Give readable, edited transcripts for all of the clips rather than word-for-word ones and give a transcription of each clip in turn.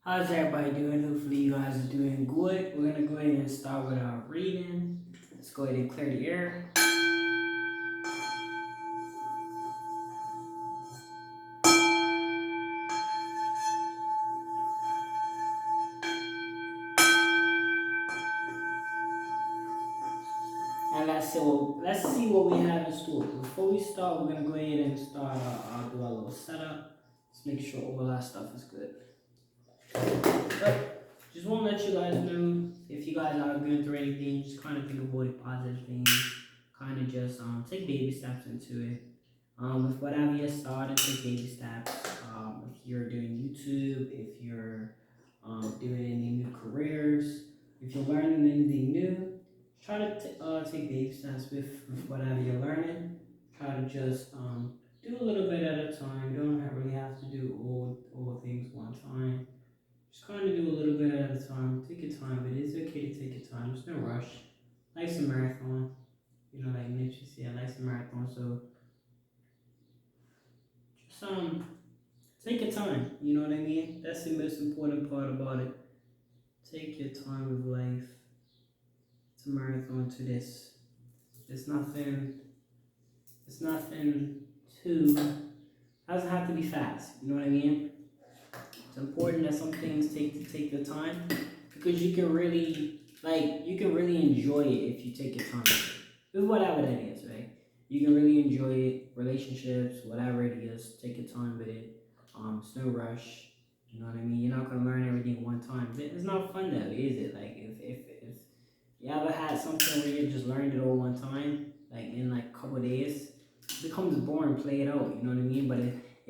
How's everybody doing? Hopefully you guys are doing good. We're gonna go ahead and start with our reading. Let's go ahead and clear the air. And let's see what we have in store. Before we start, we're gonna go ahead and start I'll do our little setup. Let's make sure all our stuff is good. But just wanna let you guys know if you guys are going through anything, just kind of think about the positive things. Kind of just take baby steps into it. With whatever you're starting, take baby steps. If you're doing YouTube, if you're doing any new careers, if you're learning anything new, try to take baby steps with whatever you're learning. Try to just do a little bit at a time. Don't really have to do all things one time. Just kind of do a little bit at a time. Take your time. It is okay to take your time. There's no rush. Life's a marathon. You know, like Nipsey said, life's a marathon. So just take your time. You know what I mean? That's the most important part about it. Take your time with life. It's a marathon to this. It's nothing. It's nothing too. Doesn't have to be fast. You know what I mean? It's important that some things take the time because you can really enjoy it if you take your time with whatever that is, right? You can really enjoy it, relationships, whatever it is. Take your time with it. It's no rush. You know what I mean? You're not gonna learn everything at one time. It's not fun though, is it? Like if you ever had something where you just learned it all one time, like in like a couple of days, it becomes boring. Play it out. You know what I mean? But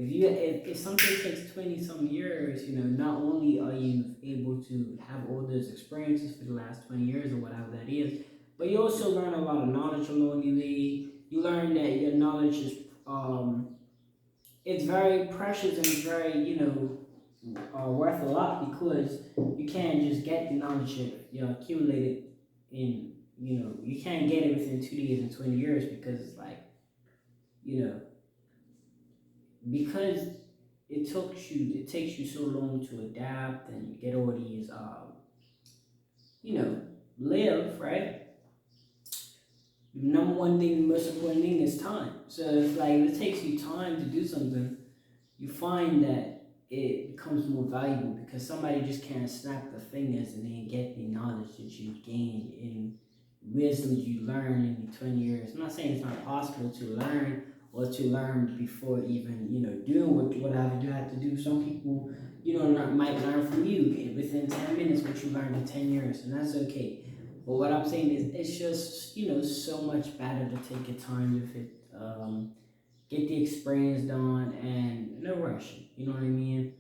if something takes 20 some years, you know, not only are you able to have all those experiences for the last 20 years or whatever that is, but you also learn a lot of knowledge along the way. You learn that your knowledge is it's very precious and it's very, worth a lot because you can't just get the knowledge you know, accumulated in, you can't get it within 2 days and 20 years because it's like, you know, because it takes you so long to adapt and get all these, live, right? The number one thing, the most important thing is time. So if like if it takes you time to do something, you find that it becomes more valuable because somebody just can't snap the fingers and then get the knowledge that you've gained in wisdom you learned in the 20 years. I'm not saying it's not possible to learn or to learn before even, doing whatever you have to do. Some people, might learn from you within 10 minutes what you learned in 10 years, and that's okay. But what I'm saying is it's just, so much better to take your time with it. Get the experience done and no rush. You know what I mean?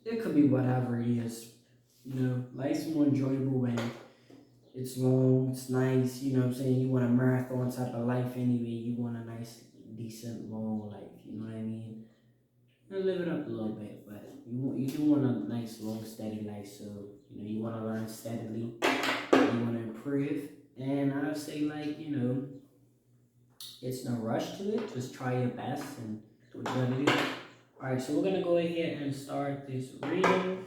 It could be whatever it is. Life's more enjoyable when it's long, it's nice. You know what I'm saying? You want a marathon type of life anyway. You want a nice, decent, long life. You know what I mean? Live it up a little bit, but you do want a nice, long, steady life. So you want to learn steadily. You want to improve, and I would say it's no rush to it. Just try your best and do what you gotta do. Alright, so we're gonna go ahead and start this reading.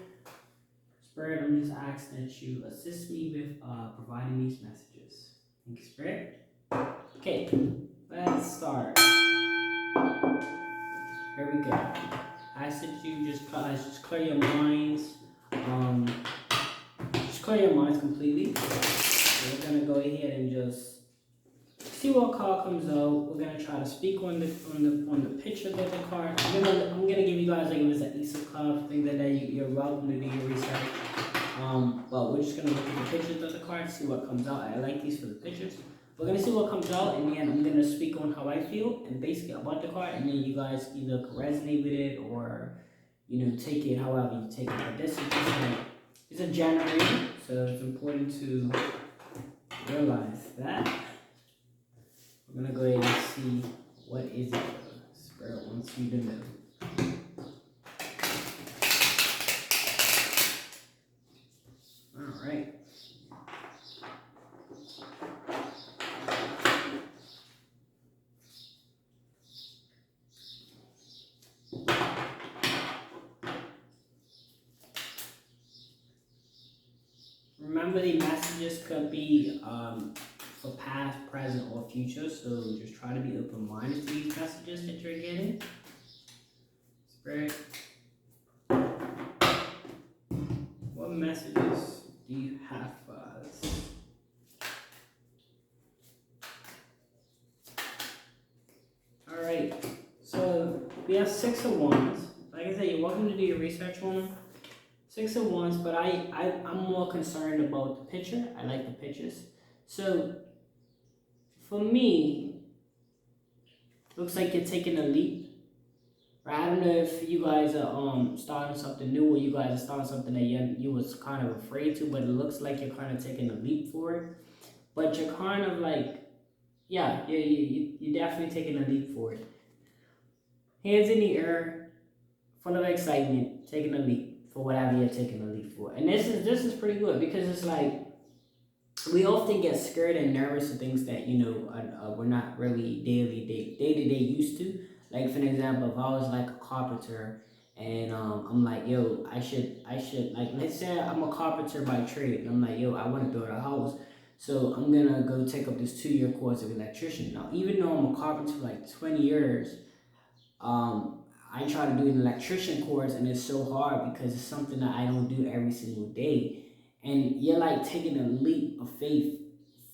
Spirit, I'm just asking that you assist me with providing these messages. Thank you, Spirit. Okay, let's start. Here we go. I ask that you just clear your minds. Just clear your minds completely. So we're gonna go ahead and just see what card comes out. We're gonna try to speak on the pictures of the card. I'm gonna give you guys like if it's an Ace of Clubs, things like that. You're welcome to do your research. But we're just gonna look at the pictures of the card, see what comes out. I like these for the pictures. We're gonna see what comes out, and then I'm gonna speak on how I feel and basically about the card, and then you guys either resonate with it or take it however you take it. But this is just it's a general reading, so it's important to realize that. I'm gonna go ahead and see what is it Spirit wants you to know. Alright. remember the messages could be for past, present, or future. So just try to be open-minded to these messages that you're getting. Spirit, what messages do you have for us? Alright, so we have Six of Wands. Like I said, you're welcome to do your research on them. Six of Wands, but I'm more concerned about the picture. I like the pictures. So, for me, looks like you're taking a leap. Right? I don't know if you guys are starting something new or you guys are starting something that you was kind of afraid to, but it looks like you're kind of taking a leap for it. But you're kind of like, yeah, you're definitely taking a leap for it. Hands in the air, full of excitement, taking a leap for whatever you're taking a leap for. And this is pretty good because it's like we often get scared and nervous of things that we're not really day to day used to. Like for an example, if I was like a carpenter and I'm like, yo, I should like, let's say I'm a carpenter by trade and I'm like, yo, I want to build a house. So I'm gonna go take up this 2-year course of electrician. Now, even though I'm a carpenter for like 20 years, I try to do an electrician course and it's so hard because it's something that I don't do every single day. And you're like taking a leap of faith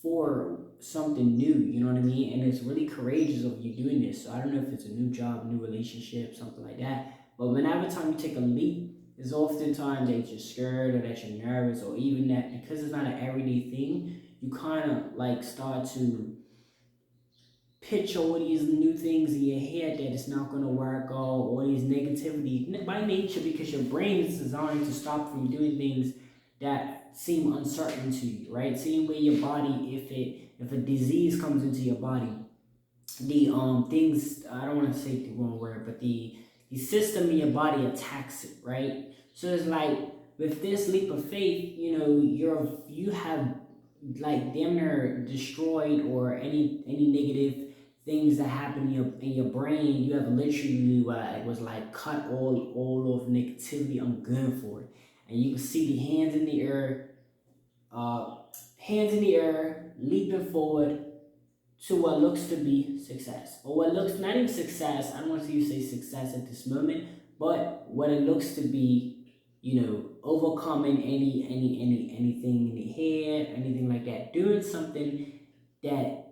for something new, you know what I mean? And it's really courageous of you doing this. So I don't know if it's a new job, new relationship, something like that. But whenever time you take a leap, it's oftentimes that you're scared or that you're nervous or even that because it's not an everyday thing, you kind of like start to pitch all these new things in your head that it's not going to work, or all these negativity by nature because your brain is designed to stop from doing things that seem uncertain to you, right? Same way your body, if a disease comes into your body, the things, I don't want to say the wrong word, but the system in your body attacks it, right? So it's like with this leap of faith, you have like damn near destroyed or any negative things that happen in your brain. You have literally it was like cut all of negativity. I'm good for it, and you can see the hands in the air, leaping forward to what looks to be success, or what looks not even success. I don't want to say success at this moment, but what it looks to be, overcoming anything in the head, anything like that, doing something that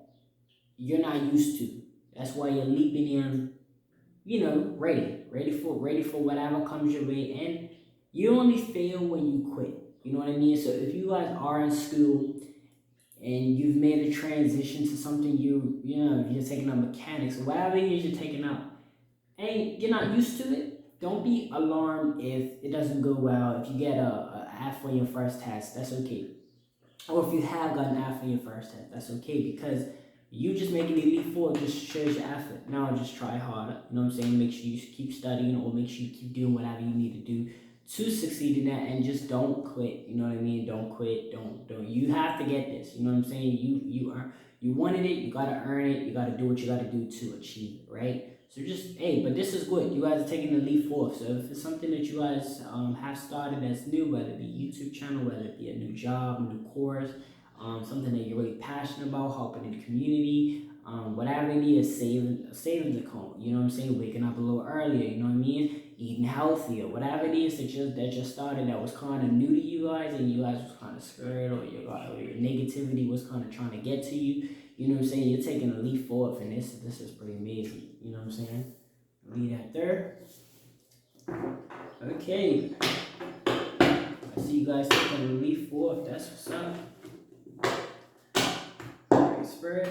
you're not used to. That's why you're leaping in, ready for whatever comes your way. And you only fail when you quit. You know what I mean? So if you guys are in school and you've made a transition to something you're taking up mechanics or whatever it is you're taking up, and you're not used to it, don't be alarmed if it doesn't go well. If you get a F on your first test, that's okay. Or if you have gotten an F on your first test, that's okay, because you just making the leap forward just shows your effort. Now just try harder. You know what I'm saying? Make sure you keep studying, or make sure you keep doing whatever you need to do to succeed in that, and just don't quit. You know what I mean? Don't quit. Don't. You have to get this. You know what I'm saying? You wanted it. You gotta earn it. You gotta do what you gotta do to achieve it, right? So but this is good. You guys are taking the leap forward. So if it's something that you guys have started that's new, whether it be YouTube channel, whether it be a new job, a new course, something that you're really passionate about, helping in the community, whatever it is, a savings account, you know what I'm saying, waking up a little earlier, you know what I mean, eating healthier, whatever it is that you started that was kind of new to you guys and you guys was kind of scared, or your negativity was kind of trying to get to you, you know what I'm saying, you're taking a leap forward from this. This is pretty amazing, you know what I'm saying. Leave that there. Okay, I see you guys taking a leap forward. That's what's up. Spirit.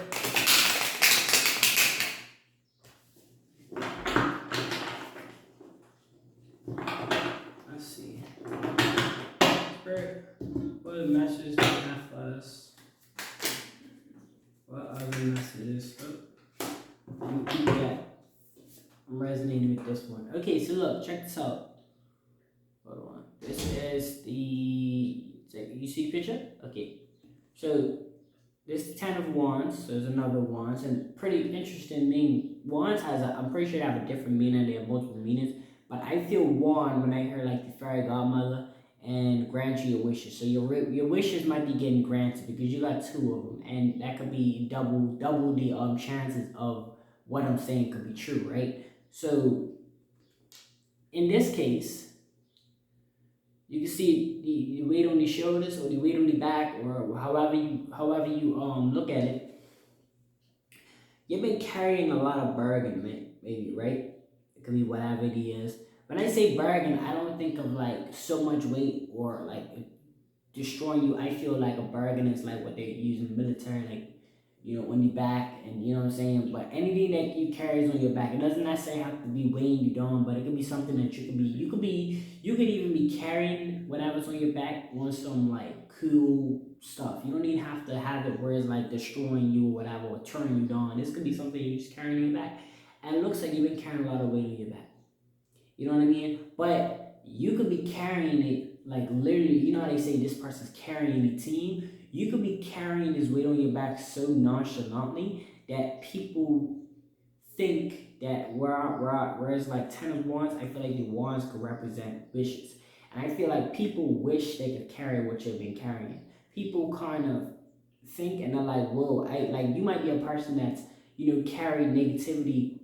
Let's see. Spirit, what are the messages do you have for us? What other messages? I'm resonating with this one. Okay, so look, check this out. Hold on. This is you see the picture? Okay. So this 10 of Wands, so there's another Wands, and pretty interesting meaning. Wands I'm pretty sure they have a different meaning, they have multiple meanings, but I feel wand when I hear like the fairy godmother, and grant you your wishes. So your wishes might be getting granted because you got two of them, and that could be double the chances of what I'm saying could be true, right? So in this case, you can see the weight on the shoulders or the weight on the back or however you look at it. You've been carrying a lot of burden, maybe, right? It could be whatever it is. When I say burden, I don't think of like so much weight or like destroying you. I feel like a bargain is like what they use in the military, like on your back, and you know what I'm saying. But anything that you carries on your back, it doesn't necessarily have to be weighing you down, but it could be something that you could even be carrying whatever's on your back on some like cool stuff. You don't even have to have it where it's like destroying you or whatever or turning you down. This could be something you're just carrying on your back, and it looks like you've been carrying a lot of weight on your back. You know what I mean? But you could be carrying it like literally, you know how they say this person's carrying the team? You could be carrying this weight on your back so nonchalantly that people think that whereas like 10 of wands, I feel like the wands could represent wishes. And I feel like people wish they could carry what you've been carrying. People kind of think and they're like, whoa, you might be a person that's, carry negativity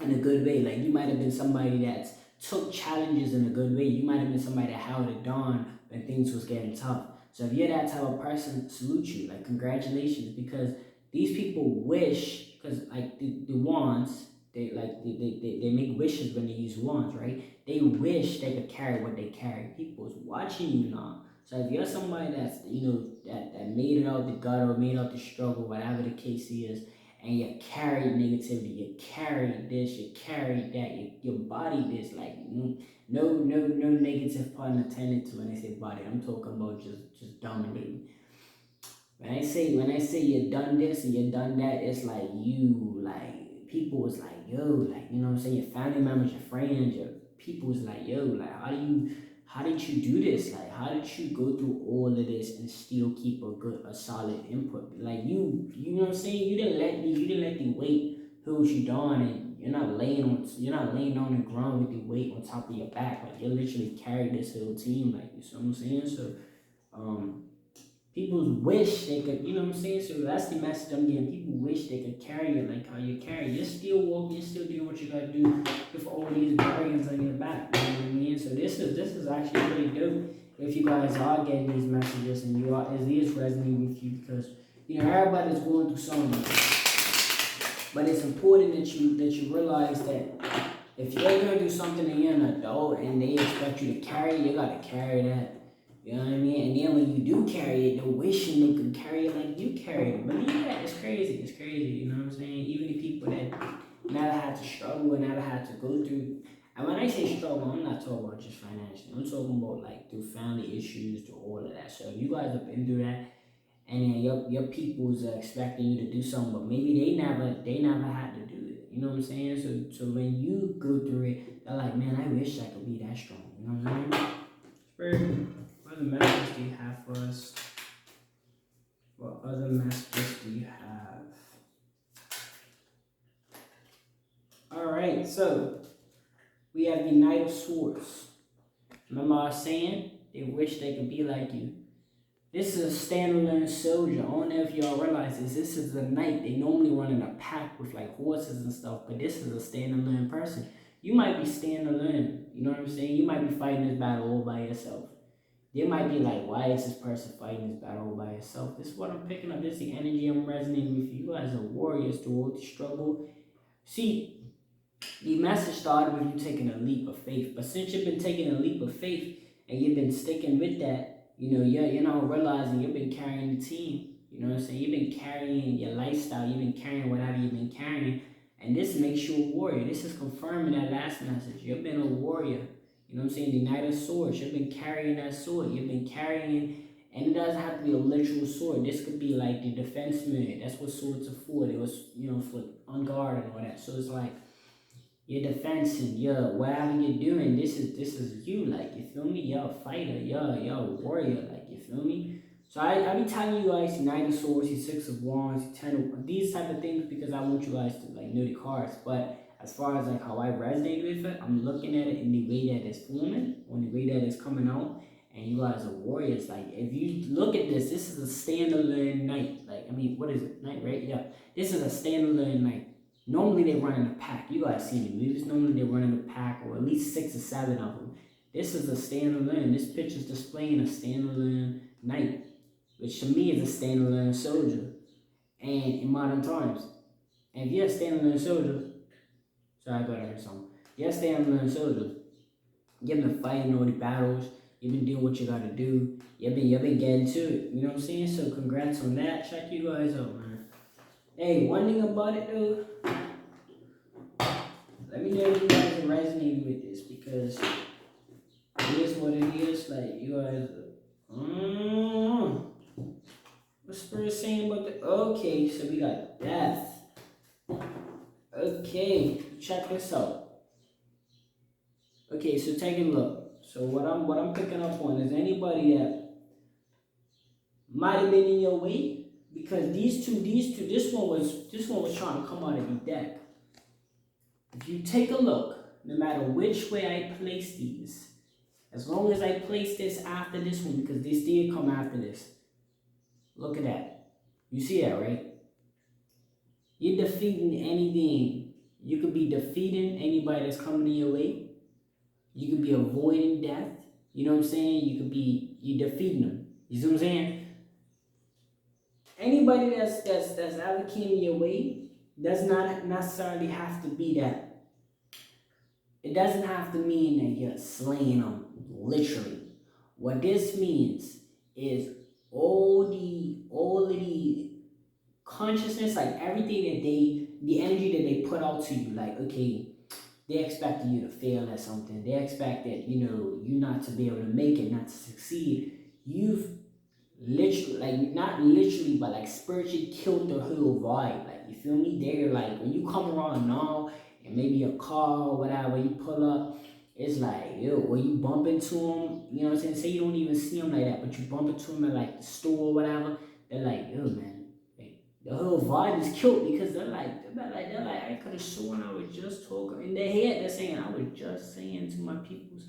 in a good way. Like you might have been somebody that's took challenges in a good way. You might have been somebody that held it down when things was getting tough. So if you're that type of person, salute you. Like congratulations, because these people wish, because like the wands, they make wishes when they use wands, right? They wish they could carry what they carry. People's watching you now. So if you're somebody that's that made it out the gutter, made out the struggle, whatever the case is, and you carry negativity, you carry this, you carry that, your body this, like no negative pun intended to when I say body. I'm talking about just dominating. When I say you done this and you done that, it's like you like people was like yo, like you know what I'm saying, your family members, your friends, your people was like yo, like how did you do this? Like how did you go through all of this and still keep a solid input? Like you know what I'm saying? You didn't let the weight hold you down, and you're not laying on the ground with the weight on top of your back. Like you literally carried this whole team, like you see what I'm saying? So um people wish they could, you know what I'm saying? So that's the message I'm getting. People wish they could carry it like how you carry. You're still walking, you're still doing what you gotta do with all these barriers on your back. You know what I mean? So this is actually pretty dope. If you guys are getting these messages and it is resonating with you, because everybody's going through something. But it's important that you realize that if you're gonna do something and you're an adult and they expect you to carry it, you gotta carry that. You know what I mean? And then when you do carry it, they're wishing they could carry it like you carry it. Believe that. It's crazy. It's crazy. You know what I'm saying? Even the people that never had to struggle and never had to go through. And when I say struggle, I'm not talking about just financially. I'm talking about like through family issues, through all of that. So if you guys have been through that, and then your peoples are expecting you to do something, but maybe they never had to do it. You know what I'm saying? So when you go through it, they're like, man, I wish I could be that strong. You know what I'm saying? It's very good. What other messages do you have for us? What other messages do you have? Alright, so we have the Knight of Swords. Remember I was saying they wish they could be like you. This is a standalone soldier. I don't know if y'all realize this. This is a knight. They normally run in a pack with like horses and stuff, but this is a standalone person. You might be standalone. You know what I'm saying? You might be fighting this battle all by yourself. They might be like, why is this person fighting this battle all by himself? This is what I'm picking up. This is the energy I'm resonating with. You guys are warriors through the struggle. See, the message started with you taking a leap of faith. But since you've been taking a leap of faith and you've been sticking with that, you're not realizing you've been carrying the team. You know what I'm saying? You've been carrying your lifestyle. You've been carrying whatever you've been carrying. And this makes you a warrior. This is confirming that last message. You've been a warrior. You know what I'm saying? The Knight of Swords. You've been carrying that sword. You've been carrying, and it doesn't have to be a literal sword. This could be like the defense mode. That's what swords are for. It was, for on guard and all that. So it's like your defense and whatever you're doing, this is you, like, you feel me? You're a fighter, you're a warrior, like, you feel me? So I be telling you guys Knight of Swords, Six of Wands, Ten of these type of things because I want you guys to like know the cards. But as far as like how I resonate with it, I'm looking at it in the way that it's forming, on the way that it's coming out, and you guys are warriors. Like, if you look at this, this is a standalone knight. Like, I mean, what is it? Knight, right? Yeah. This is a standalone knight. Normally they run in a pack. You guys see the movies. Normally they run in a pack, or at least 6 or 7 of them. This is a standalone. This picture's displaying a standalone knight, which to me is a standalone soldier. And in modern times, and if you're a standalone soldier, sorry, I got to hear something. You're a standalone soldier. You've been fighting all the battles. You've been doing what you gotta do. You've been getting to it. You know what I'm saying? So congrats on that. Check you guys out, man. Hey, one thing about it though, let me know if you guys are resonating with this, because it is what it is. Like, you guys, what's Spirit saying about the? Okay, so we got death. Okay, check this out. Okay, so take a look. So what I'm picking up on is anybody that might have been in your way, because these two, this one was trying to come out of the deck. If you take a look, no matter which way I place these, as long as I place this after this one, because this did come after this. Look at that. You see that, right? You're defeating anything. You could be defeating anybody that's coming in your way. You could be avoiding death. You know what I'm saying? You defeating them. You see what I'm saying? Anybody that's ever came your way does not necessarily have to be that. It doesn't have to mean that you're slaying them, literally. What this means is all of the consciousness, like everything that the energy that they put out to you, like, okay, they expected you to fail at something. They expected, you not to be able to make it, not to succeed. You've literally, like, not literally, but like spiritually killed the whole vibe. Like, you feel me? They're like, when you come around now, and maybe a car or whatever, you pull up, it's like, yo, or you bump into them, you know what I'm saying? Say you don't even see them like that, but you bump into them at like the store or whatever, they're like, yo, man. The whole vibe is killed, because they're like, I could have sworn I was just talking. In their head, they're saying, I was just saying to my peoples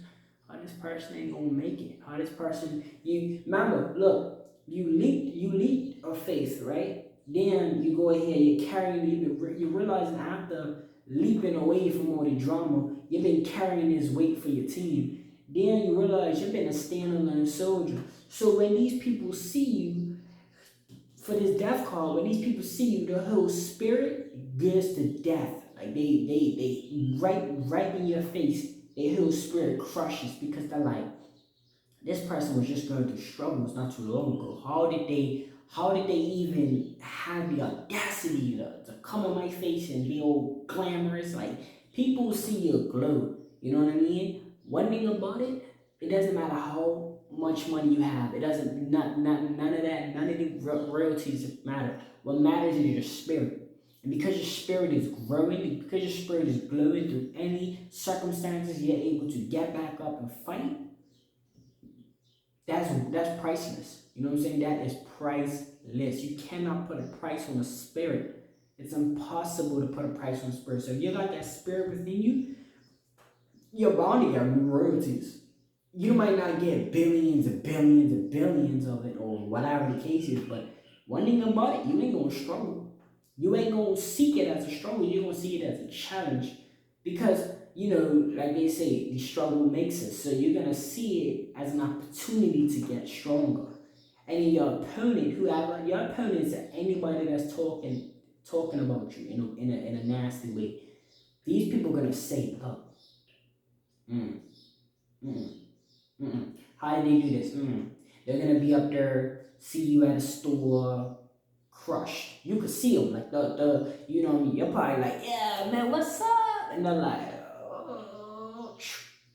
how this person ain't gonna make it. How this person, you remember, look, you leap of faith, right? Then you go ahead, you're carrying, you're realizing after leaping away from all the drama, you've been carrying this weight for your team. Then you realize you've been a standalone soldier. So when these people see you, for this death call, when these people see you, their whole spirit goes to death. Like they right in your face, their whole spirit crushes, because they're like, this person was just going through struggles not too long ago. How did they even have the audacity to come on my face and be all glamorous? Like, people see your glow. You know what I mean? One thing about it, it doesn't matter how much money you have. It doesn't, none of that, none of the royalties matter. What matters is your spirit. And because your spirit is growing, because your spirit is glowing through any circumstances, you're able to get back up and fight. That's priceless. You know what I'm saying? That is priceless. You cannot put a price on a spirit. It's impossible to put a price on a spirit. So if you got that spirit within you, you're bound to get royalties. You might not get billions and billions and billions of it, or whatever the case is, but one thing about it, you ain't gonna struggle. You ain't gonna seek it as a struggle. You're gonna see it as a challenge, because like they say, the struggle makes us. So you're gonna see it as an opportunity to get stronger. And then your opponent, your opponents are anybody that's talking about you, in a nasty way. These people are gonna say, "Oh, how did they do this? They're gonna be up there, see you at a store, crushed. You could see them, like you know what I mean? You're probably like, yeah, man, what's up? And they're like, oh.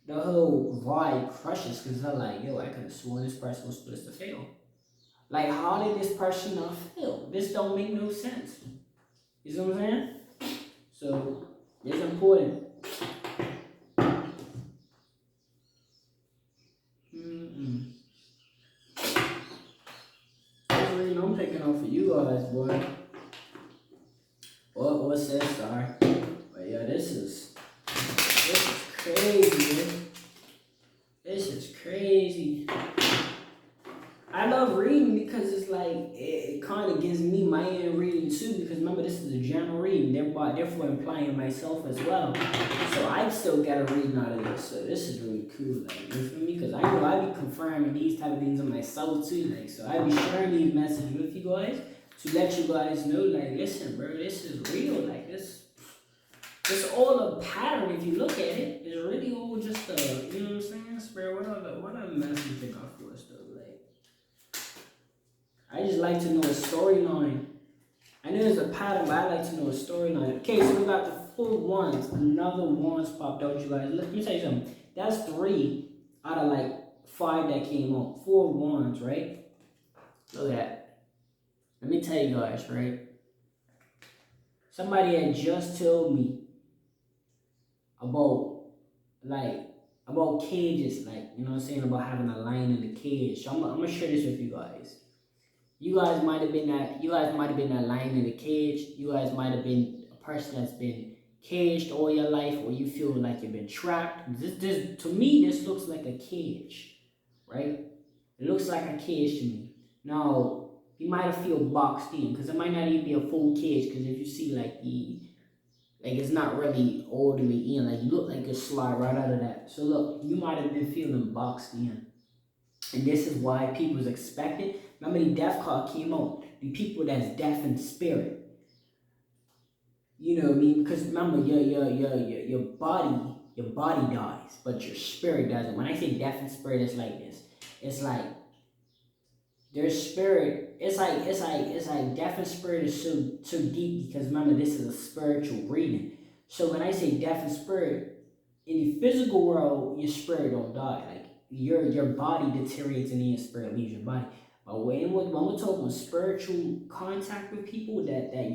The whole vibe crushes, because they're like, yo, I could have sworn this person was supposed to fail. Like, how did this person not fail? This don't make no sense. You see what I'm saying? So it's important. I'm picking up for you guys, boy. What says, sorry. But yeah, this is crazy, man. This is crazy. crazy. I love reading because it's like it kind of gives me my own reading too. Because remember, this is a general reading, therefore implying myself as well. So I still get a reading out of this. So this is really cool, like, you feel me? Because I know I be confirming these type of things on myself too, like. So I be sharing these messages with you guys to let you guys know, like, listen, bro, this is real, like this. It's all a pattern if you look at it. It's really all just a, you know what I'm saying? Spirit, what other message they got for us though? Like, I just like to know a storyline. I know there's a pattern, but I like to know a storyline. Okay, so we got the 4 wands. Another wands popped out, you guys. Let me tell you something. That's 3 out of like 5 that came out. 4 wands, right? Look at that. Let me tell you guys, right? Somebody had just told me about cages, like, you know what I'm saying, about having a lion in the cage. So I'm gonna share this with you guys. You guys might have been that lion in the cage. You guys might have been a person that's been caged all your life, or you feel like you've been trapped. This to me, this looks like a cage, right? It looks like a cage to me. Now, you might have feel boxed in, because it might not even be a full cage, because if you see like it's not really all the way in, like you look like you slide right out of that. So look, you might have been feeling boxed in. And this is why people's expected. Remember the death card came out. The people that's deaf in spirit. You know what I mean? Because remember, your body dies, but your spirit doesn't. When I say deaf in spirit, it's like this. It's like their spirit, it's like deaf in spirit is so deep, because remember, this is a spiritual reading. So when I say deaf in spirit, in the physical world, your spirit don't die. Like your body deteriorates and then your spirit leaves your body. But when we're talking spiritual contact with people, that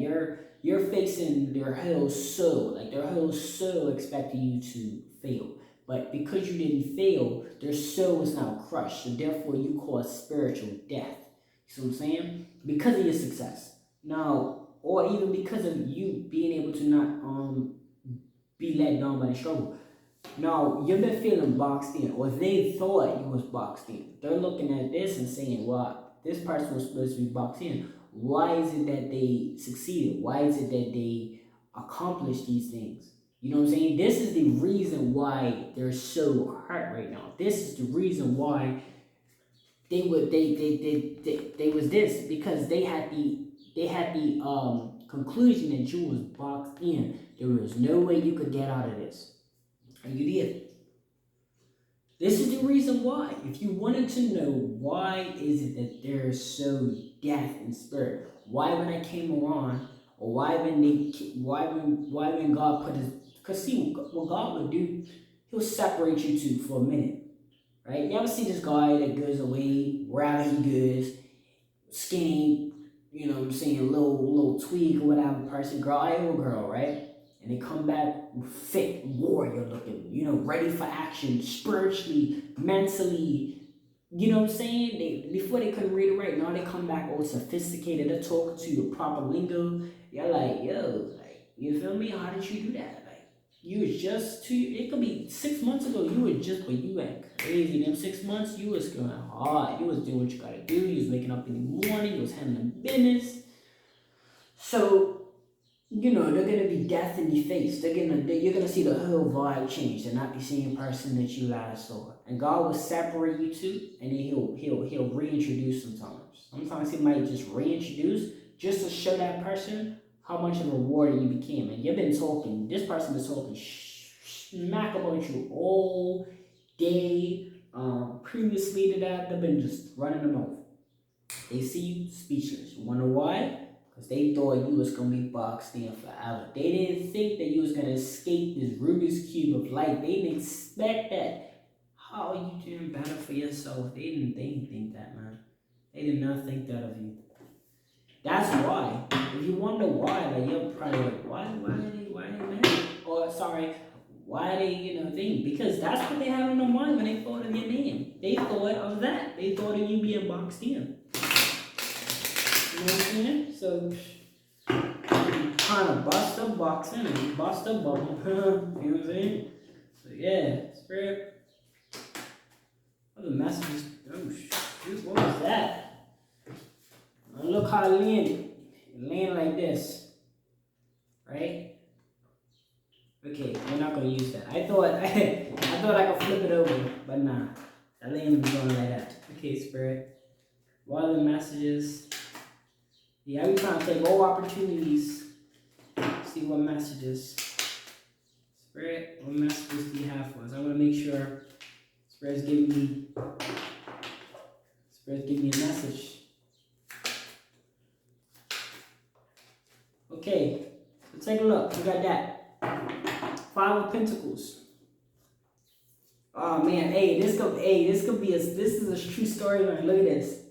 you're facing their whole soul, like their whole soul expecting you to fail. But because you didn't fail, their soul is now crushed. So therefore you cause spiritual death. You see what I'm saying? Because of your success. Now, or even because of you being able to not be let down by the struggle. Now, you've been feeling boxed in, or they thought you was boxed in. They're looking at this and saying, well, this person was supposed to be boxed in. Why is it that they succeeded? Why is it that they accomplished these things? You know what I'm saying? This is the reason why they're so hurt right now. This is the reason why they was this, because they had the conclusion that you was boxed in. There was no way you could get out of this. And you did. This is the reason why. If you wanted to know why is it that they're so deaf in spirit, why when I came around, or why when God put his, because see, what God would do, he'll separate you two for a minute, right? You ever see this guy that goes away, wherever he goes, skinny, you know what I'm saying, little tweak or whatever person, girl, right? And they come back fit, warrior looking, you know, ready for action, spiritually, mentally, you know what I'm saying? Before they couldn't read it right, now they come back all sophisticated, they're talking to you the proper lingo. You're like, yo, like, you feel me? How did you do that? Like, you was just it could be 6 months ago, you were just, but you went crazy. Them 6 months, you was going hard. You was doing what you gotta do. You was waking up in the morning, you was handling business. So, you know, they're gonna be death in your face. You're gonna see the whole vibe change. They're not the same person that you last saw. And God will separate you two, and then he'll reintroduce sometimes. Sometimes he might just reintroduce just to show that person how much of a warrior you became. And you've been talking. This person been talking smack about you all day. Previously to that, they've been just running them off. They see you speechless. You wonder why? Because they thought you was going to be boxed in forever. They didn't think that you was going to escape this Rubik's Cube of life. They didn't expect that. How are you doing better for yourself? They didn't think that, man. They did not think that of you. That's why. If you wonder why, like, you're probably like, why they mad? Or, sorry, why they, you know, think? Because that's what they had on their mind when they thought of your name. They thought of that. They thought of you being boxed in. You know what I'm saying? So, kind of bust up boxing and bust up bubble. You know what I'm saying? So, yeah, spirit. Other messages. Oh shoot, what was that? Look how it landed. It landed like this, right? Okay, we're not gonna use that. I thought I thought I could flip it over, but nah. That landed going like that. Okay, Spirit. What other messages? Yeah, I be trying to take all opportunities. See what messages. Spirit, what messages do you have for us? I want to make sure Spirit's giving me a message. Okay, so take a look. We got that. Five of Pentacles. Oh man, this is a true storyline. Look at this.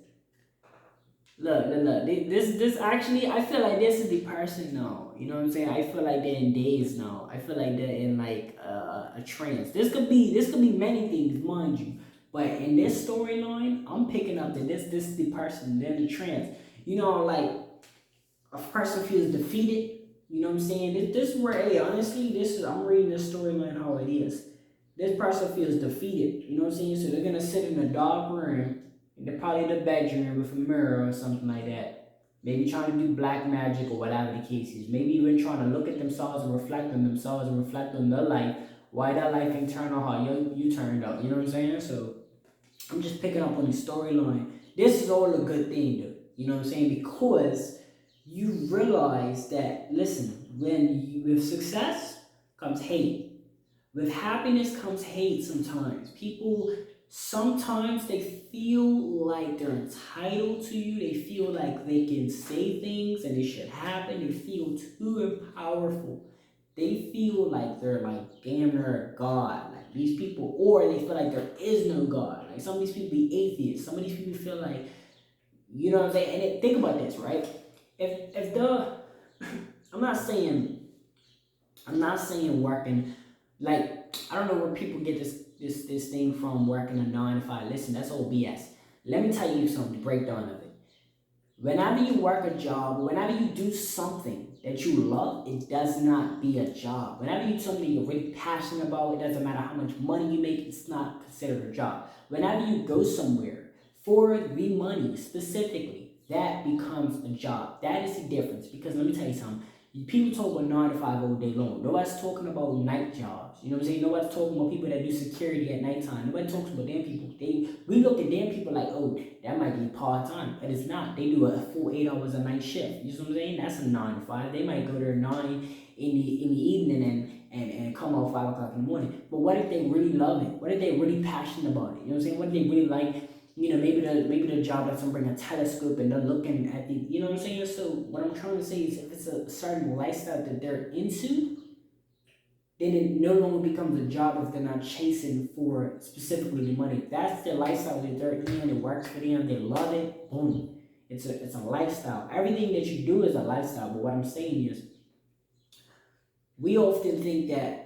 Look. This actually, I feel like this is the person now. You know what I'm saying? I feel like they're in daze now. I feel like they're in like a trance. This could be many things, mind you. But in this storyline, I'm picking up that this is the person. They're in the trance. You know, like a person feels defeated. You know what I'm saying? This is where, hey, honestly, I'm reading this storyline how it is. This person feels defeated. You know what I'm saying? So they're gonna sit in a dark room. They're probably in the bedroom with a mirror or something like that. Maybe trying to do black magic or whatever the case is. Maybe even trying to look at themselves and reflect on themselves and reflect on their life. Why that life ain't turned out how you turned out. You know what I'm saying? So I'm just picking up on the storyline. This is all a good thing, though. You know what I'm saying? Because you realize that, listen, with success comes hate. With happiness comes hate sometimes. People, sometimes they feel like they're entitled to you. They feel like they can say things and it should happen. They feel too powerful. They feel like they're like damn near God. Like these people, or they feel like there is no God. Like some of these people be atheists. Some of these people feel like, you know what I'm saying? And think about this, right? If the I'm not saying working, like, I don't know where people get this thing from, working a 9 to 5. Listen, that's all BS. Let me tell you something, the breakdown of it. Whenever you work a job, whenever you do something that you love, it does not be a job. Whenever you do something you're really passionate about, it doesn't matter how much money you make, it's not considered a job. Whenever you go somewhere for the money specifically, that becomes a job. That is the difference. Because let me tell you something. People talk about 9 to 5 all day long. Nobody's talking about night jobs. You know what I'm saying? Nobody's talking about people that do security at nighttime. Nobody talks about damn people. We look at damn people like, oh, that might be part-time. But it's not. They do a full 8 hours a night shift. You know what I'm saying? That's a 9 to 5. They might go there 9 in the evening and come out 5 o'clock in the morning. But what if they really love it? What if they really passionate about it? You know what I'm saying? What if they really like, you know, maybe the job lets them bring a telescope and they're looking at the, you know what I'm saying? So what I'm trying to say is, if it's a certain lifestyle that they're into, then it no longer becomes a job if they're not chasing for specifically the money. If that's their lifestyle that they're in, it works for them, they love it, boom. It's a lifestyle. Everything that you do is a lifestyle. But what I'm saying is, we often think that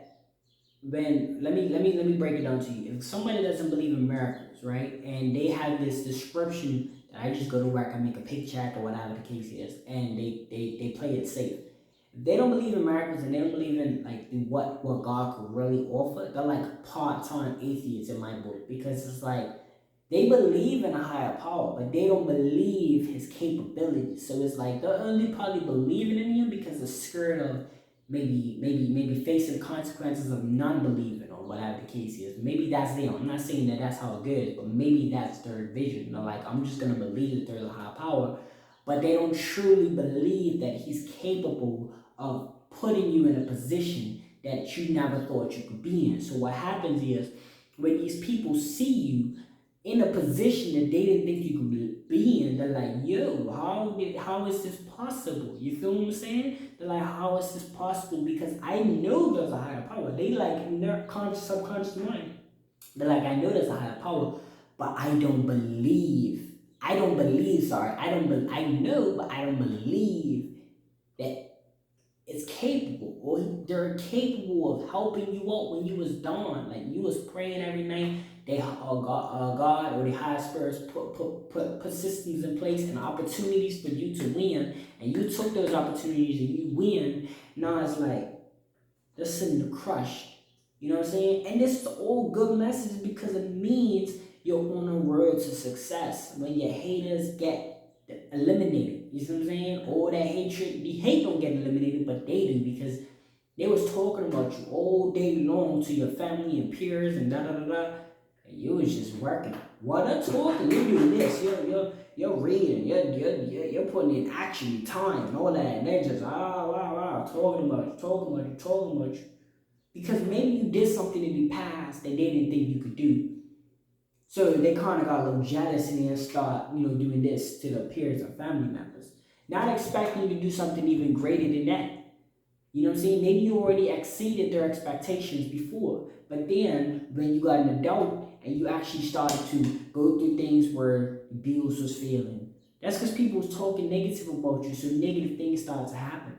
let me break it down to you. If somebody doesn't believe in miracles, right, and they have this description that I just go to work, I make a paycheck or whatever the case is, and they play it safe. If they don't believe in miracles and they don't believe in like what God could really offer, they're like part-time atheists in my book, because it's like they believe in a higher power, but they don't believe his capabilities. So it's like they're only probably believing in him because they're scared of maybe facing consequences of non-believing or whatever the case is. Maybe that's them. I'm not saying that that's how it goes, but maybe that's their vision. They're like, I'm just gonna believe that there's a higher power, but they don't truly believe that he's capable of putting you in a position that you never thought you could be in. So what happens is, when these people see you in a position that they didn't think you could be in, they're like, yo, how is this possible? You feel what I'm saying? They're like, how is this possible? Because I know there's a higher power. They like, in their subconscious mind, they're like, I know there's a higher power, but I don't believe. I know, but I don't believe that it's capable, or they're capable of helping you out when you was down. Like, you was praying every night. God or the high spirits put systems in place and opportunities for you to win, and you took those opportunities and you win. Now it's like they're sitting to crush. You know what I'm saying? And this is all good messages, because it means you're on a road to success. When your haters get eliminated, you see what I'm saying? All that hatred, the hate don't get eliminated, but they do, because they was talking about you all day long to your family and peers and da da da da. And you was just working. While they're talking, you're doing this. You're reading. You're putting in action, time, and all that. And they're just talking about you. Because maybe you did something in the past that they didn't think you could do. So they kind of got a little jealous and then start, doing this to their peers and family members. Not expecting you to do something even greater than that. You know what I'm saying? Maybe you already exceeded their expectations before. But then when you got an adult and you actually started to go through things where bills was failing, that's because people was talking negative about you. So negative things start to happen.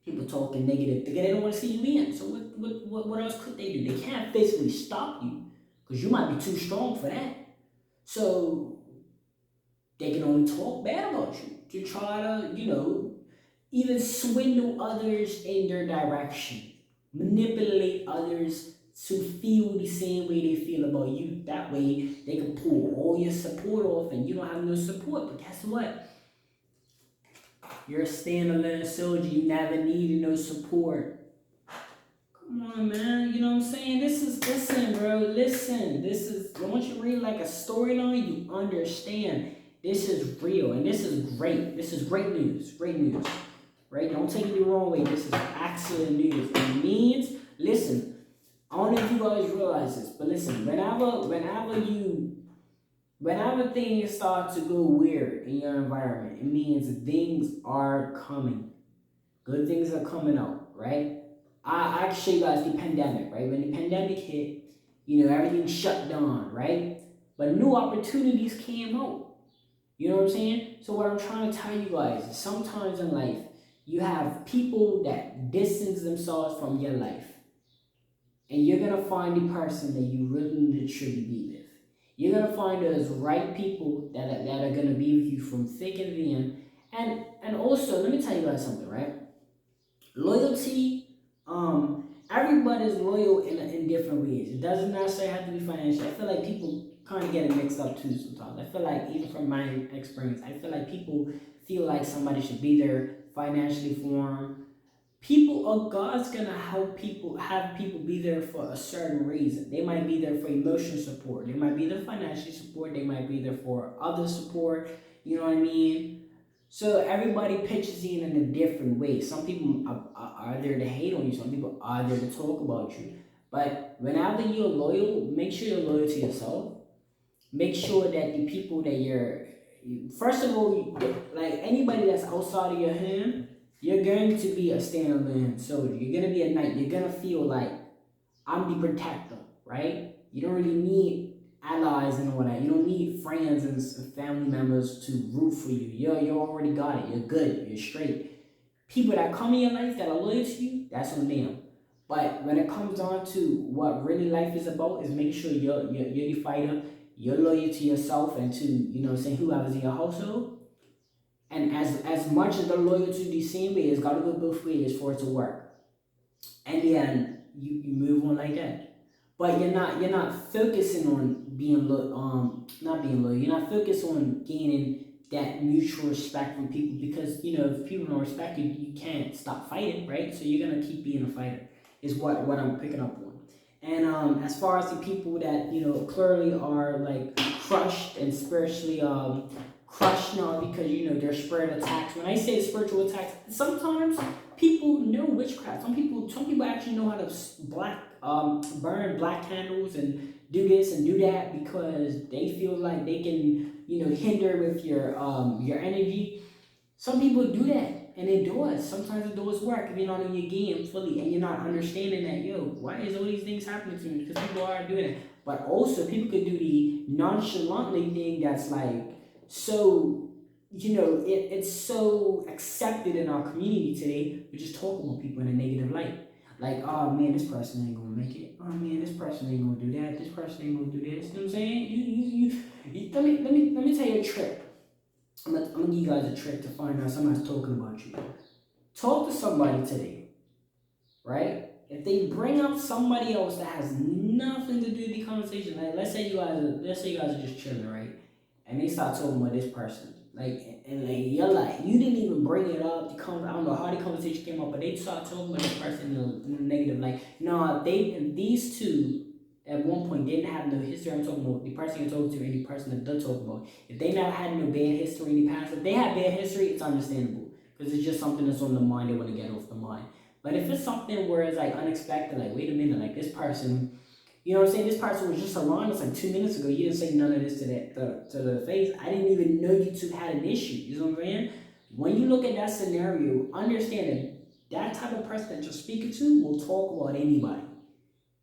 People talking negative because they don't want to see you in. So what else could they do? They can't physically stop you because you might be too strong for that. So they can only talk bad about you to try to, even swindle others in their direction, manipulate others to feel the same way they feel about you. That way, they can pull all your support off and you don't have no support. But guess what? You're a standalone soldier. You never needed no support. Come on, man. You know what I'm saying? Listen, bro. Listen. Once you read like a storyline, you understand. This is real and this is great. This is great news. Great news. Right? Don't take it the wrong way. This is excellent news. It means, listen, I don't know if you guys realize this, but listen, whenever things start to go weird in your environment, it means things are coming. Good things are coming out, right? I can show you guys the pandemic, right? When the pandemic hit, everything shut down, right? But new opportunities came out. You know what I'm saying? So what I'm trying to tell you guys is sometimes in life, you have people that distance themselves from your life. And you're going to find the person that you really need to truly be with. You're going to find those right people that are going to be with you from thick and thin. And also, let me tell you guys something, right? Loyalty, everybody's loyal in different ways. It doesn't necessarily have to be financial. I feel like people kind of get it mixed up too sometimes. I feel like, even from my experience, I feel like people feel like somebody should be there financially for them. God's gonna have people be there for a certain reason. They might be there for emotional support. They might be there financially support. They might be there for other support. You know what I mean? So everybody pitches in a different way. Some people are there to hate on you. Some people are there to talk about you. But whenever you're loyal, make sure you're loyal to yourself. Make sure that the people that first of all, like anybody that's outside of your hand, you're going to be a standalone soldier. You're going to be a knight. You're going to feel like, I'm the protector, right? You don't really need allies and all that. You don't need friends and family members to root for you. You already got it. You're good. You're straight. People that come in your life that are loyal to you, that's on them. But when it comes down to what really life is about, is making sure you're the fighter. You're loyal to yourself and to, whoever's in your household. And as much as the loyalty the same way, it's got to go both ways for it to work. And then you move on like that. But you're not focusing on not being loyal. You're not focused on gaining that mutual respect from people, because if people don't respect you, you can't stop fighting, right? So you're gonna keep being a fighter. Is what I'm picking up on. And as far as the people that clearly are like crushed and spiritually crushed now because they're spirit attacks. When I say spiritual attacks, sometimes people know witchcraft. Some people actually know how to burn black candles and do this and do that because they feel like they can hinder with your energy. Some people do that, and it does. Sometimes it does work if you're not in your game fully and you're not understanding that, why is all these things happening to me? Because people are doing it. But also, people could do the nonchalantly thing that's like, so, it's so accepted in our community today. We just talk about people in a negative light. Like, oh man, this person ain't gonna make it. Oh man, this person ain't gonna do that. This person ain't gonna do this. You know what I'm saying? Let me tell you a trick. I'm gonna give you guys a trick to find out somebody's talking about you. Talk to somebody today, right? if they bring up somebody else that has nothing to do with the conversation, like let's say you guys are just chilling, right? And they start talking about this person, like, and like you're like, you didn't even bring it up. I don't know how the conversation came up, but they start talking about this person in the negative. Like, no, these two at one point didn't have no history. I'm talking about the person you're talking to and the person that they're talking about. If they never had no bad history in the past, if they have bad history, it's understandable because it's just something that's on the mind. They want to get off the mind. But if it's something where it's like unexpected, like wait a minute, like this person, you know what I'm saying? This person was just around us like 2 minutes ago. You didn't say none of this to the face. I didn't even know you two had an issue. You know what I'm saying? When you look at that scenario, understand that type of person that you're speaking to will talk about anybody.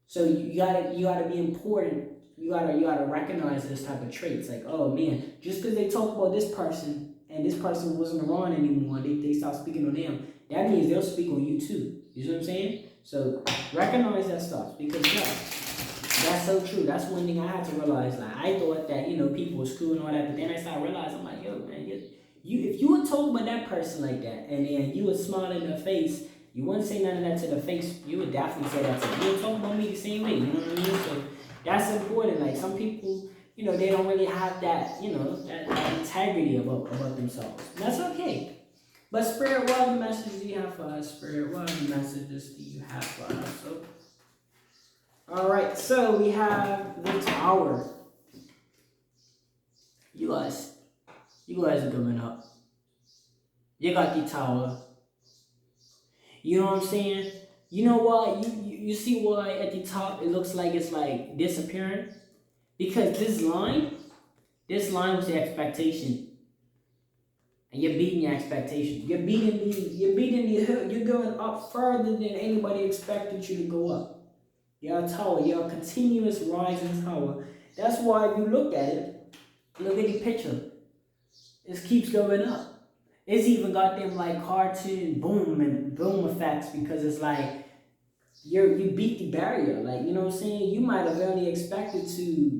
So you gotta be important. You gotta recognize this type of traits. Like, oh man, just because they talk about this person and this person wasn't around anymore, they start speaking on them. That means they'll speak on you too. You know what I'm saying? So recognize that stuff because that's so true. That's one thing I had to realize. Like I thought that people were cool and all that, but then I started realizing I'm like, yo man, if you would talk about that person like that, and then you would smile in their face, you wouldn't say none of that to the face. You would definitely say that to them. You would talk about me the same way. You know what I mean? So that's important. Like some people, they don't really have that, that integrity about themselves. And that's okay. But Spirit, what other messages do you have for us? Spirit, what other messages do you have for us? So, all right, so we have the Tower. You guys are coming up. You got the Tower. You know what I'm saying? You know what? You see why at the top it looks like it's like disappearing? Because this line was the expectation. And you're beating your expectations. You're going up further than anybody expected you to go up. You're a tower. You're a continuous rising tower. That's why if you look at it, look at the picture. It keeps going up. It's even got them like cartoon boom effects because it's like you beat the barrier. Like, you know what I'm saying? You might have only expected to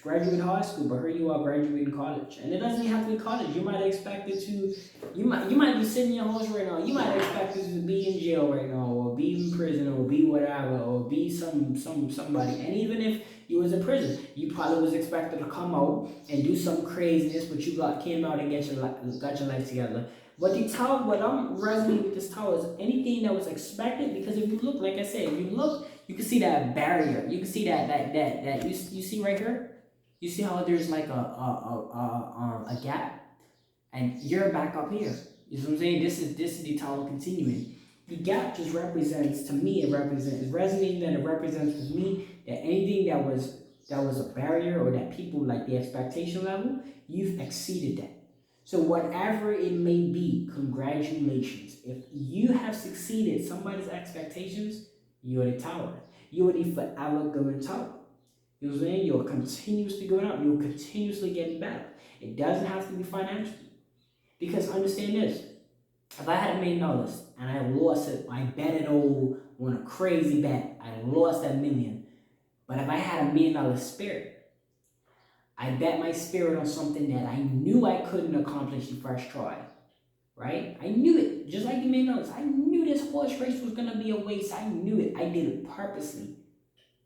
graduate high school, but here you are graduating college. And it doesn't even have to be college. You might have expected to, you might be sitting in your house right now. You might have expected to be in jail right now, or be in prison, or be whatever, or be somebody. And even if you was in prison, you probably was expected to come out and do some craziness, but you came out and got your life together. But the tower, what I'm resonating with this tower is anything that was expected, because if you look, like I said, if you look, you can see that barrier. You can see that you see right here. You see how there's like a gap, and you're back up here. You know what I'm saying? This is the tower continuing. The gap just represents, to me, it's resonating that it represents with me that anything that was a barrier or that people like the expectation level, you've exceeded that. So whatever it may be, congratulations. If you have succeeded somebody's expectations, you're the tower. You're the forever going tower. You know what I'm saying? You're continuously going up. You're continuously getting better. It doesn't have to be financially. Because understand this. If I had $1 million and I lost it, I bet it all on a crazy bet. I lost that $1 million. But if I had $1 million spirit, I bet my spirit on something that I knew I couldn't accomplish the first try. Right? I knew it. Just like the $1 million. I knew this horse race was going to be a waste. I knew it. I did it purposely.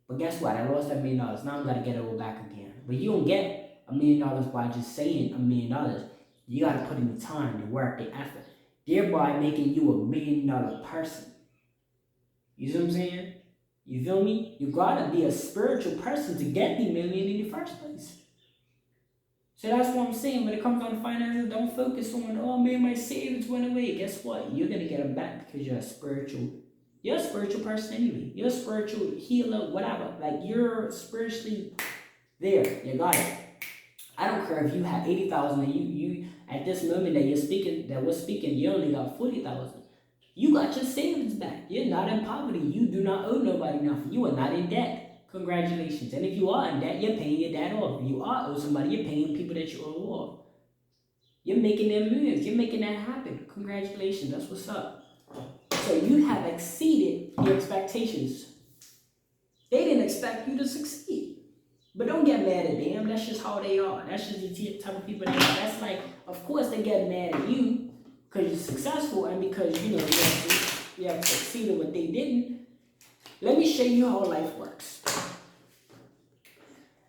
But guess what? I lost that $1 million. Now I'm going to get it all back again. But you don't get $1 million by just saying $1 million. You got to put in the time, the work, the effort. Thereby making you a $1 million person. You see what I'm saying? You feel me? You got to be a spiritual person to get the $1 million in the first place. So that's what I'm saying. When it comes down to finances, don't focus on, oh man, my savings went away. Guess what? You're going to get them back because you're a spiritual person anyway. You're a spiritual healer, whatever. Like, you're spiritually there. You got it. I don't care if you have 80,000 and you at this moment that we're speaking, you only got 40,000. You got your savings back. You're not in poverty. You do not owe nobody nothing. You are not in debt. Congratulations. And if you are in debt, you're paying your debt off. If you are owe somebody, you're paying people that you owe off. You're making them moves. You're making that happen. Congratulations. That's what's up. So you have exceeded your expectations. They didn't expect you to succeed. But don't get mad at them. That's just how they are. That's just the type of people they are. That's like, of course they get mad at you because you're successful and because, you have succeeded what they didn't. Let me show you how life works.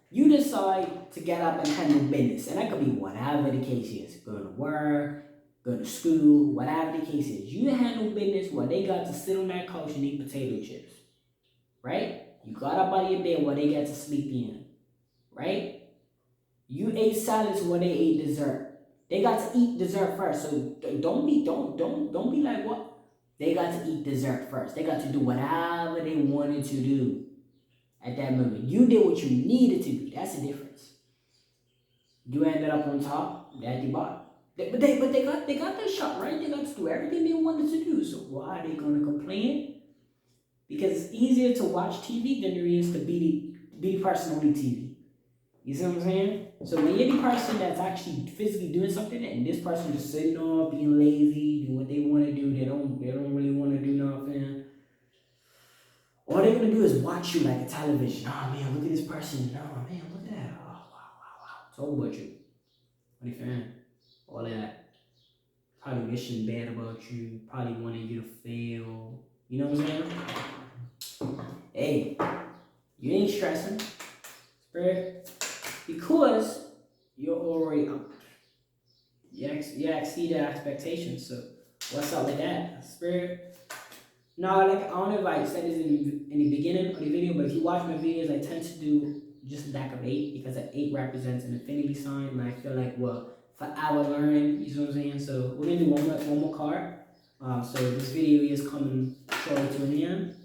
You decide to get up and handle business, and that could be whatever the case is. Going to work, go to school, whatever the case is. You handle business while they got to sit on that couch and eat potato chips, right? You got up out of your bed while they got to sleep in, right? You ate salads while they ate dessert. They got to eat dessert first, so don't be like what? They got to eat dessert first. They got to do whatever they wanted to do at that moment. You did what you needed to do. That's the difference. You ended up on top, at the bottom. But they got their shot, right? They got to do everything they wanted to do. So why are they gonna complain? Because it's easier to watch TV than it is to be the person on the TV. You see what I'm saying? So when you're the person that's actually physically doing something, and this person just sitting off, being lazy, doing what they want to do, they don't really want to do nothing. All they're gonna do is watch you like a television. Oh man, look at this person. Oh man, look at that. Oh wow. It's all about you. What are you saying? All that. Probably wishing bad about you. Probably wanting you to fail. You know what I'm saying? Hey, you ain't stressing, spirit, because you're already up. You exceed the expectations. So what's up with that, spirit? No, like I don't know if I said this in the beginning of the video, but if you watch my videos, I tend to do just a deck of 8 because an 8 represents an infinity sign, and I feel like forever learning. You know what I'm saying? So we're gonna do one more card. So this video is coming shortly to an end.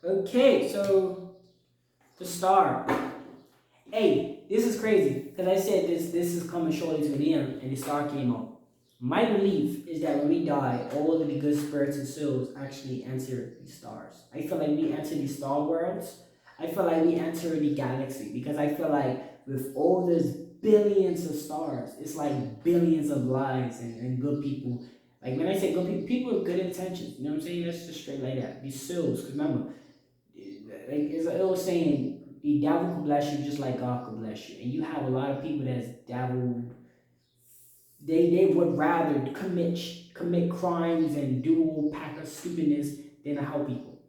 Okay, so to start. Hey, this is crazy because I said this is coming shortly to an end, and the star came up. My belief is that when we die, all of the good spirits and souls actually enter the stars. I feel like we enter the star worlds. I feel like we enter the galaxy because I feel like with all those billions of stars, it's like billions of lives and good people. Like when I say good people with good intentions, you know what I'm saying? That's just straight like that. These souls, because remember, like it was saying, the devil could bless you just like God could bless you. And you have a lot of people that's devil. They would rather commit crimes and do all pack of stupidness than to help people.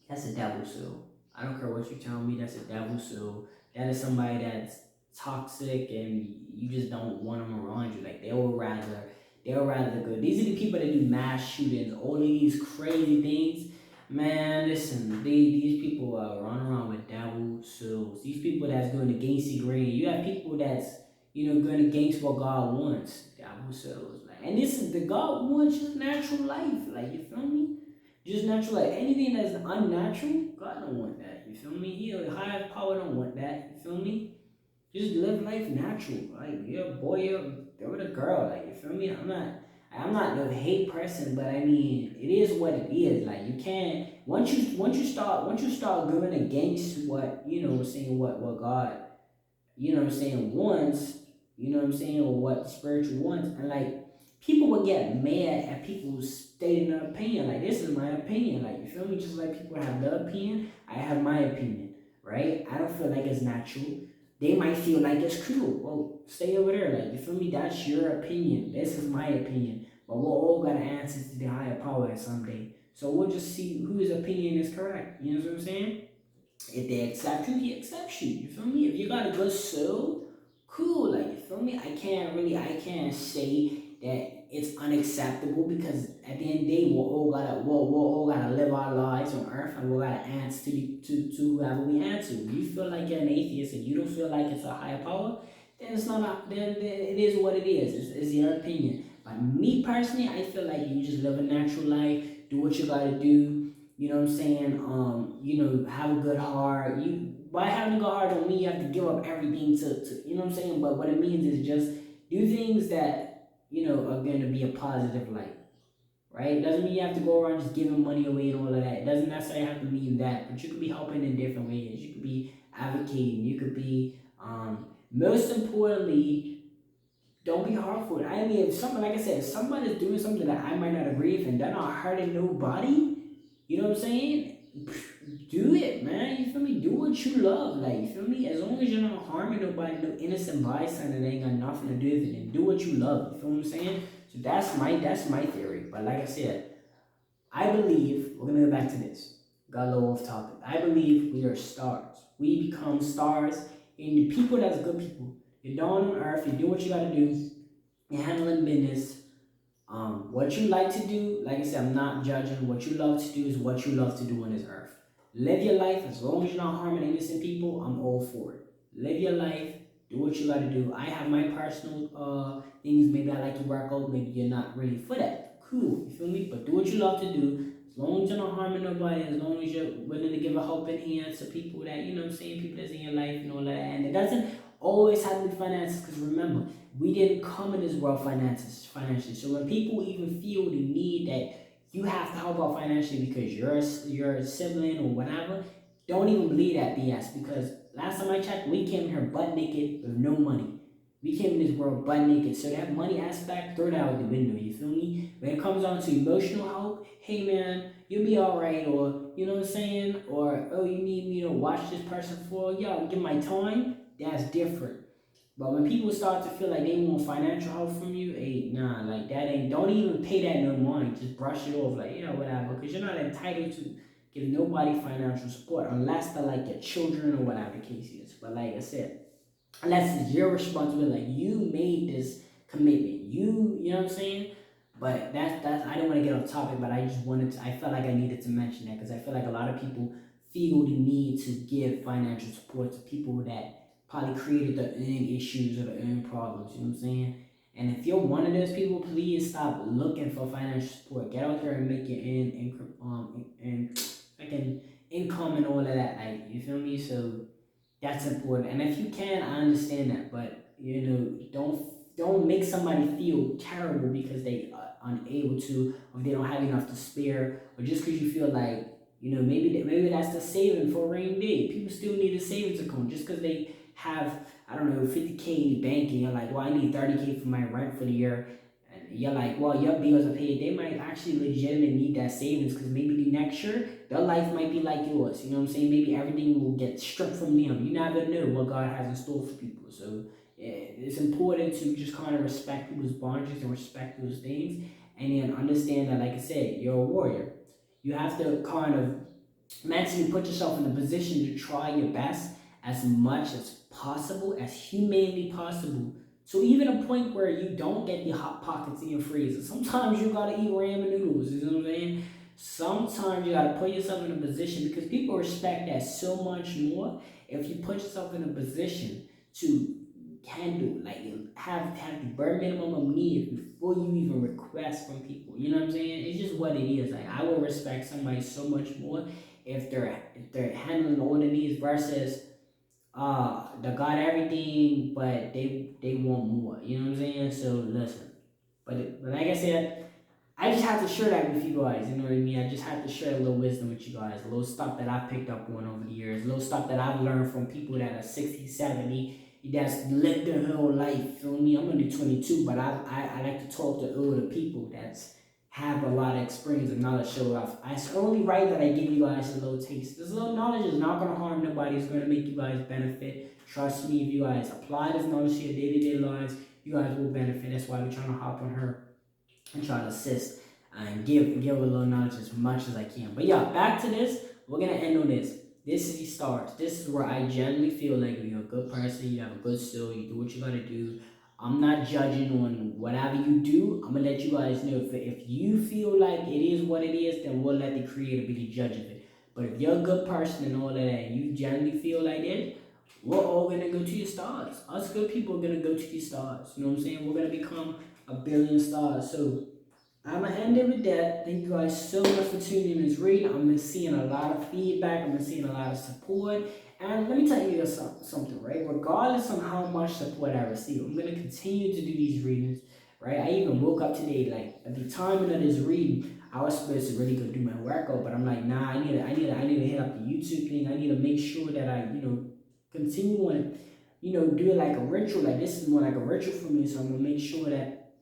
That's a devil soul. I don't care what you tell me. That's a devil soul. That is somebody that's toxic and you just don't want them around you. Like they'll rather go. These are the people that do mass shootings, all of these crazy things. Man, listen, these people are running around with devil souls. These people that's doing against the grain. You have people that's going against what God wants. Devil souls. Like, and this is the God wants just natural life. Like, you feel me? Just natural life. Anything that's unnatural, God don't want that. You feel me? He a higher power don't want that. You feel me? Just live life natural. Like you're a boy, you're a girl. Like you feel me? I'm not no hate person, but I mean it is what it is. Like you can't once you start going against what what God wants, or what the spiritual wants, and like people will get mad at people stating their opinion. Like this is my opinion. Like you feel me? Just like people have their opinion, I have my opinion. Right? I don't feel like it's natural. They might feel like it's cruel. Well, stay over there. Like, you feel me? That's your opinion. This is my opinion. But we're all going to answer to the higher power someday. So we'll just see whose opinion is correct. You know what I'm saying? If they accept you, he accepts you. You feel me? If you got a good soul, cool. Like, you feel me? I can't say that it's unacceptable because at the end of the day, we're all gotta live our lives on earth and we gotta answer to whoever we answer. If you feel like you're an atheist and you don't feel like it's a higher power, then it's not. Then it is what it is. It's your opinion. But me personally, I feel like you just live a natural life, do what you gotta do. You know what I'm saying? Have a good heart. By having a good heart don't mean you have to give up everything to you know what I'm saying? But what it means is just do things that are going to be a positive light, right? It doesn't mean you have to go around just giving money away and all of that. It doesn't necessarily have to mean that, but you could be helping in different ways. You could be advocating. You could be, most importantly, don't be harmful. I mean, if somebody's doing something that I might not agree with and they're not hurting nobody, you know what I'm saying? Do it, man. You feel me? Do what you love. Like, you feel me? As long as you're not harming nobody, no innocent bystander that ain't got nothing to do with it, and do what you love. You feel what I'm saying? So that's my theory. But like I said, I believe we're gonna go back to this. got a little off topic. I believe we are stars. We become stars, and the people that's good people. You're down on earth, you do what you gotta do, you're handling business. What you like to do, like I said, I'm not judging. What you love to do is what you love to do on this earth. Live your life as long as you're not harming innocent people. I'm all for it. Live your life. Do what you got to do. I have my personal things. Maybe I like to work out. Maybe you're not really for that. Cool. You feel me? But do what you love to do. As long as you're not harming nobody. As long as you're willing to give a helping hand to people that you know what I'm saying, people that's in your life and all that. And it doesn't always have to be finances. Because remember, we didn't come in this world financially. So when people even feel the need that you have to help out financially because you're a sibling or whatever, don't even believe that BS. Because last time I checked, we came here butt naked with no money. We came in this world butt naked. So that money aspect, throw that out the window. You feel me? When it comes down to emotional help, hey man, you'll be alright, or you know what I'm saying, or oh you need me to watch this person for, yo, give my time. That's different. But when people start to feel like they want financial help from you, hey, nah, like that ain't. Don't even pay that no mind. Just brush it off, like whatever, because you're not entitled to give nobody financial support unless they're like your children or whatever the case is. But like I said, unless it's your responsibility, like you made this commitment, you know what I'm saying. But that's I don't want to get off topic, but I just wanted to. I felt like I needed to mention that because I feel like a lot of people feel the need to give financial support to people that probably created the own issues or the own problems. You know what I'm saying? And if you're one of those people, please stop looking for financial support. Get out there and make your and like an income and all of that. Like you feel me? So that's important. And if you can, I understand that, but don't make somebody feel terrible because they are unable to, or they don't have enough to spare, or just because you feel like maybe that's the saving for a rainy day. People still need a savings account just because they have I don't know 50K in the bank, and you're like, well, I need 30K for my rent for the year. And you're like, well, your bills are paid. They might actually legitimately need that savings because maybe the next year their life might be like yours. You know what I'm saying? Maybe everything will get stripped from them. You never know what God has in store for people. So yeah, it's important to just kind of respect people's boundaries and respect those things, and then understand that, like I said, you're a warrior. You have to kind of mentally put yourself in a position to try your best as much as possible, as humanly possible. So even a point where you don't get the hot pockets in your freezer. Sometimes you gotta eat ramen noodles, you know what I'm saying? Sometimes you gotta put yourself in a position because people respect that so much more if you put yourself in a position to handle, like have the bare minimum of needs before you even request from people. You know what I'm saying? It's just what it is. Like I will respect somebody so much more if they're handling all the needs versus they got everything but they want more. You know what I'm saying? So listen. But like I said, I just have to share that with you guys, you know what I mean? I just have to share a little wisdom with you guys, a little stuff that I picked up on over the years, a little stuff that I've learned from people that are 60, 70, that's lived their whole life, feel me? I'm only 22, but I like to talk to older people that's have a lot of experience and knowledge show off. It's only right that I give you guys a little taste. This little knowledge is not going to harm nobody. It's going to make you guys benefit. Trust me, if you guys apply this knowledge to your day-to-day lives, you guys will benefit. That's why we're trying to hop on her and try to assist and give a little knowledge as much as I can. But yeah, back to this. We're gonna end on this. This is the start. This is where I generally feel like you're a good person, you have a good skill, you do what you gotta do. I'm not judging on whatever you do. I'm gonna let you guys know if you feel like it is what it is, then we'll let the creator be the judge of it. But if you're a good person and all of that, and you generally feel like it, we're all gonna go to your stars. Us good people are gonna go to your stars. You know what I'm saying? We're gonna become a billion stars. So I'm gonna end it with that. Thank you guys so much for tuning in this reading. I'm seeing a lot of feedback. I'm seeing a lot of support. And let me tell you something, right? Regardless of how much support I receive, I'm gonna continue to do these readings, right? I even woke up today, like at the timing of this reading, I was supposed to really go do my workout, but I'm like, nah, I need to hit up the YouTube thing. I need to make sure that I, continue on, do it like a ritual. Like this is more like a ritual for me. So I'm gonna make sure that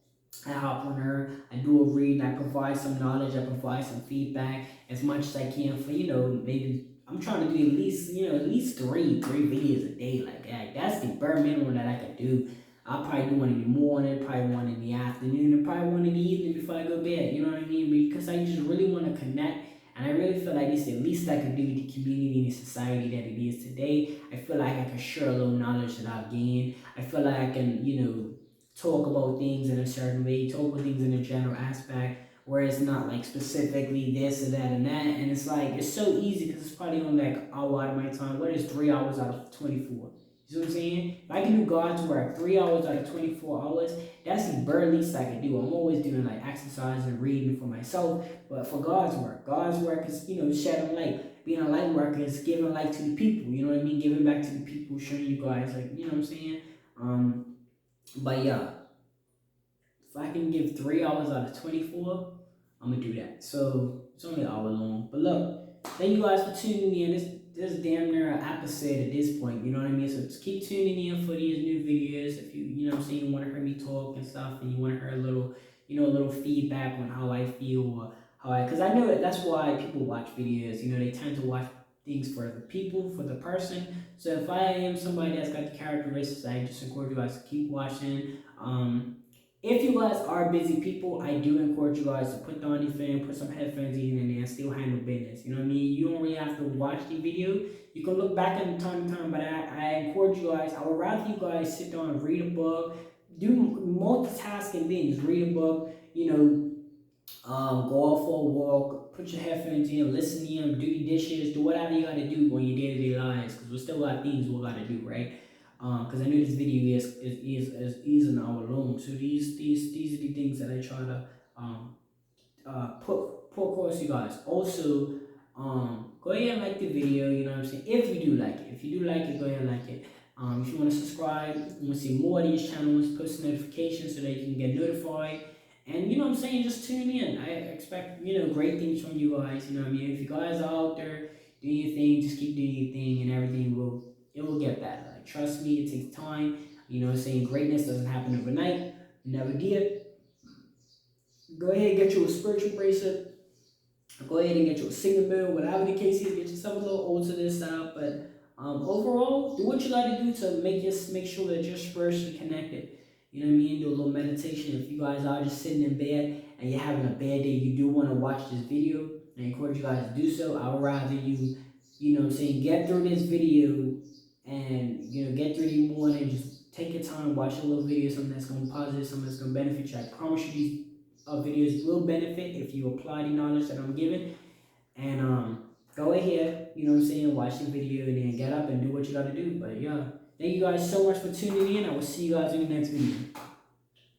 I hop on her, I do a read, I provide some knowledge, I provide some feedback as much as I can for, maybe I'm trying to do at least three videos a day. Like that. That's the bare minimum that I can do. I'll probably do one in the morning, probably one in the afternoon, and probably one in the evening before I go to bed. You know what I mean? Because I just really want to connect And I really feel like it's the least I can do with the community and the society that it is today. I feel like I can share a little knowledge that I've gained. I feel like I can, talk about things in a certain way, talk about things in a general aspect, where it's not like specifically this or that and that. And it's like, it's so easy because it's probably only like an hour out of my time. What is 3 hours out of 24? You see what I'm saying? If I can do God's work 3 hours out of 24 hours, that's the bare least I can do. I'm always doing like exercise and reading for myself, but for God's work is, shedding light. Being a light worker is giving light to the people, you know what I mean? Giving back to the people, showing you guys, like, you know what I'm saying? But yeah, if I can give 3 hours out of 24, I'm gonna do that. So it's only an hour long. But look, thank you guys for tuning in. This is damn near an episode at this point, you know what I mean? So just keep tuning in for these new videos. If you know what I'm saying, you want to hear me talk and stuff, and you want to hear a little, a little feedback on how I feel or because I know that's why people watch videos. They tend to watch things for the people, for the person. So if I am somebody that's got the characteristics, I just encourage you guys to keep watching. If you guys are busy people, I do encourage you guys to put on your phone, put some headphones in, and still handle business. You know what I mean? You don't really have to watch the video. You can look back at the time to time, but I encourage you guys. I would rather you guys sit down and read a book, do multitasking things, read a book, go out for a walk, put your headphones in, listen in, do the dishes, do whatever you gotta do on your day-to-day lives, because we still got things we gotta do, right? Because I know this video is an hour long, so these are the things that I try to put across you guys. Also, go ahead and like the video. You know what I'm saying? If you do like it, go ahead and like it. If you want to subscribe, you want to see more of these channels, post notifications so that you can get notified. And you know what I'm saying? Just tune in. I expect great things from you guys. You know what I mean? If you guys are out there doing your thing, just keep doing your thing, and everything will get better. Like, trust me, it takes time. You know what I'm saying? Greatness doesn't happen overnight. Never did. Go ahead and get you a spiritual bracelet. Go ahead and get you a signet bill, whatever the case is. Get yourself a little old to this out, but overall, do what you got to do to make sure that you're spiritually connected. You know what I mean? Do a little meditation. If you guys are just sitting in bed and you're having a bad day, you do want to watch this video. I encourage you guys to do so. I would rather you know what I'm saying, get through this video and get through the morning. Just take your time, watch a little video, something that's going to be positive, something that's going to benefit you. I promise you these videos will benefit if you apply the knowledge that I'm giving. And go ahead, you know what I'm saying, watch the video and then get up and do what you got to do. But yeah, thank you guys so much for tuning in. I will see you guys in the next video.